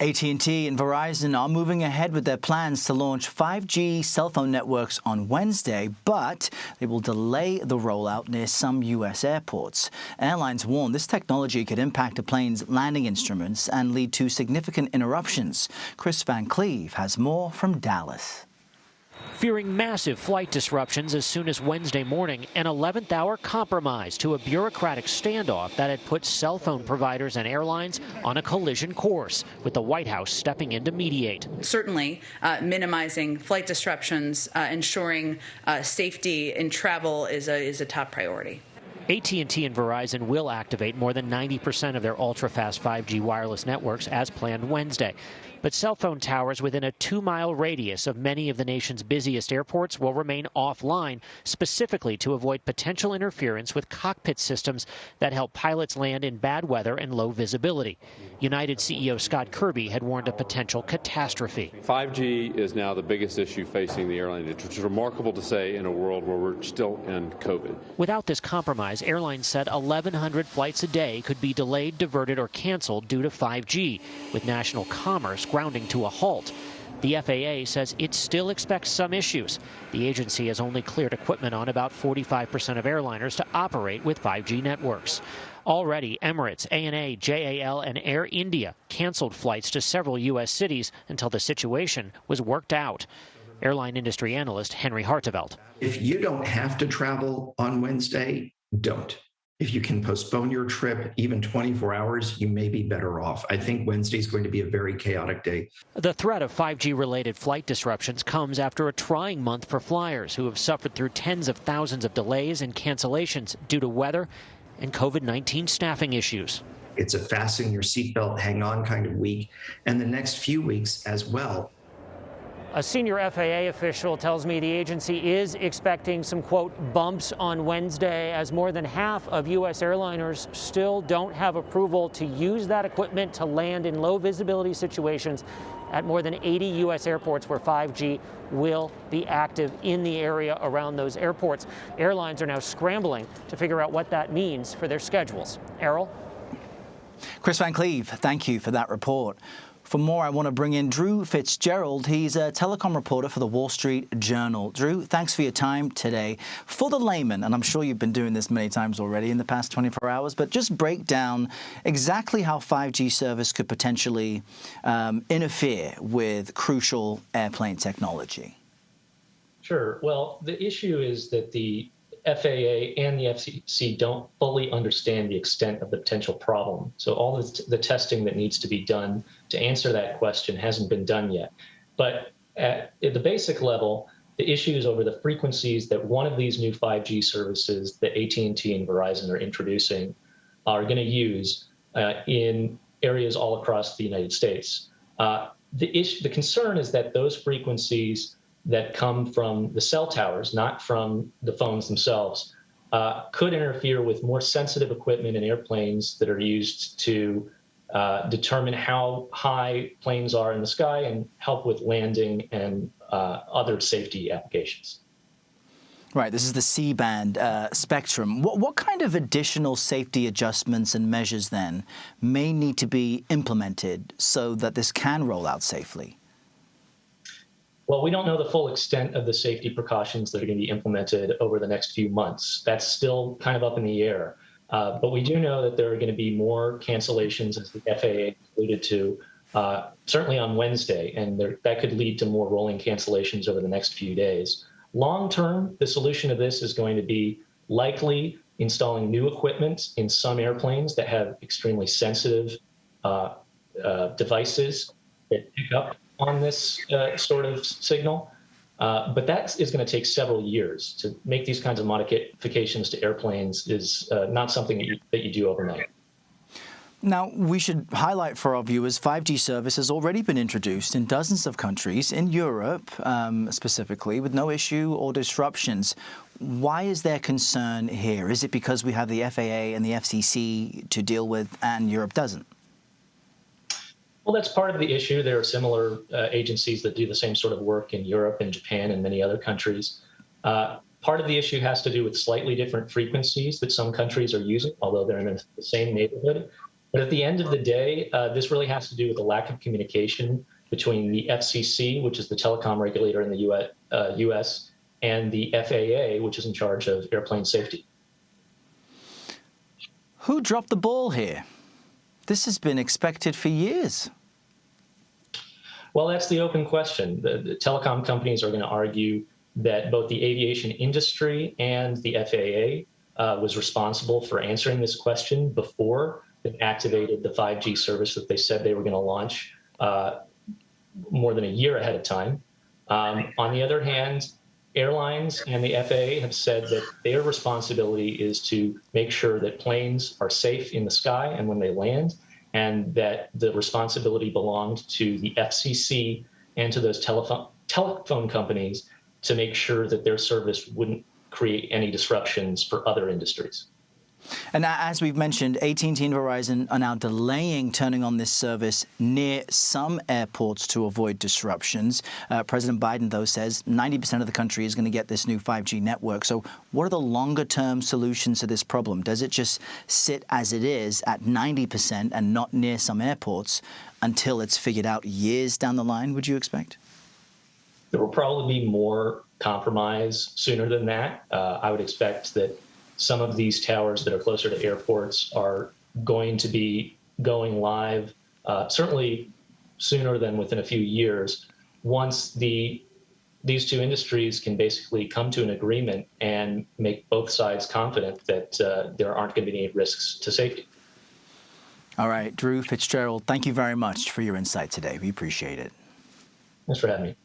AT&T and Verizon are moving ahead with their plans to launch 5G cell phone networks on Wednesday, but they will delay the rollout near some U.S. airports. Airlines warn this technology could impact a plane's landing instruments and lead to significant interruptions. Kris Van Cleave has more from Dallas. Fearing massive flight disruptions as soon as Wednesday morning, an 11th-hour compromise to a bureaucratic standoff that had put cell phone providers and airlines on a collision course, with the White House stepping in to mediate. Certainly, minimizing flight disruptions, ensuring safety in travel is a top priority. AT&T and Verizon will activate more than 90% of their ultra-fast 5G wireless networks as planned Wednesday. But cell phone towers within a 2-mile radius of many of the nation's busiest airports will remain offline, specifically to avoid potential interference with cockpit systems that help pilots land in bad weather and low visibility. United CEO Scott Kirby had warned of potential catastrophe. 5G is now the biggest issue facing the airline, which is remarkable to say in a world where we're still in COVID. Without this compromise, airlines said 1,100 flights a day could be delayed, diverted, or canceled due to 5G, with national commerce grounding to a halt. The FAA says it still expects some issues. The agency has only cleared equipment on about 45% of airliners to operate with 5G networks. Already, Emirates, ANA, JAL, and Air India canceled flights to several U.S. cities until the situation was worked out. Airline industry analyst Henry Hartevelt. If you don't have to travel on Wednesday, don't. If you can postpone your trip even 24 hours, you may be better off. I think Wednesday is going to be a very chaotic day. The threat of 5G-related flight disruptions comes after a trying month for flyers who have suffered through tens of thousands of delays and cancellations due to weather and COVID-19 staffing issues. It's a fasten your seatbelt, hang on kind of week, and the next few weeks as well. A senior FAA official tells me the agency is expecting some, quote, bumps on Wednesday as more than half of U.S. airliners still don't have approval to use that equipment to land in low visibility situations at more than 80 U.S. airports where 5G will be active in the area around those airports. Airlines are now scrambling to figure out what that means for their schedules. Errol? Kris Van Cleave, thank you for that report. For more, I want to bring in Drew FitzGerald. He's a telecom reporter for the Wall Street Journal. Drew, thanks for your time today. For the layman, and I'm sure you've been doing this many times already in the past 24 hours, but just break down exactly how 5G service could potentially interfere with crucial airplane technology. Sure. Well, the issue is that the FAA and the FCC don't fully understand the extent of the potential problem. So all the testing that needs to be done to answer that question hasn't been done yet. But at the basic level, the issue is over the frequencies that one of these new 5G services that AT&T and Verizon are introducing are going to use in areas all across the United States. The concern is that those frequencies that come from the cell towers, not from the phones themselves, could interfere with more sensitive equipment in airplanes that are used to determine how high planes are in the sky and help with landing and other safety applications. Right, this is the C-band spectrum. What kind of additional safety adjustments and measures then may need to be implemented so that this can roll out safely? Well, we don't know the full extent of the safety precautions that are going to be implemented over the next few months. That's still kind of up in the air. But we do know that there are going to be more cancellations, as the FAA alluded to, certainly on Wednesday, and that could lead to more rolling cancellations over the next few days. Long term, the solution to this is going to be likely installing new equipment in some airplanes that have extremely sensitive devices that pick up on this sort of signal. But that is going to take several years. To make these kinds of modifications to airplanes is not something that you do overnight. Now, we should highlight for our viewers, 5G service has already been introduced in dozens of countries, in Europe specifically, with no issue or disruptions. Why is there concern here? Is it because we have the FAA and the FCC to deal with and Europe doesn't? Well, that's part of the issue. There are similar agencies that do the same sort of work in Europe and Japan and many other countries. Part of the issue has to do with slightly different frequencies that some countries are using, although they're in the same neighborhood. But at the end of the day, this really has to do with the lack of communication between the FCC, which is the telecom regulator in the U.S., and the FAA, which is in charge of airplane safety. Who dropped the ball here? This has been expected for years. Well, that's the open question. The telecom companies are going to argue that both the aviation industry and the FAA was responsible for answering this question before they activated the 5G service that they said they were going to launch more than a year ahead of time. On the other hand, airlines and the FAA have said that their responsibility is to make sure that planes are safe in the sky and when they land, and that the responsibility belonged to the FCC and to those telephone companies to make sure that their service wouldn't create any disruptions for other industries. And as we've mentioned, AT&T and Verizon are now delaying turning on this service near some airports to avoid disruptions. President Biden, though, says 90% of the country is going to get this new 5G network. So what are the longer-term solutions to this problem? Does it just sit as it is at 90% and not near some airports until it's figured out years down the line, would you expect? There will probably be more compromise sooner than that. I would expect that some of these towers that are closer to airports are going to be going live certainly sooner than within a few years, once these two industries can basically come to an agreement and make both sides confident that there aren't going to be any risks to safety. All right, Drew FitzGerald, thank you very much for your insight today. We appreciate it. Thanks for having me.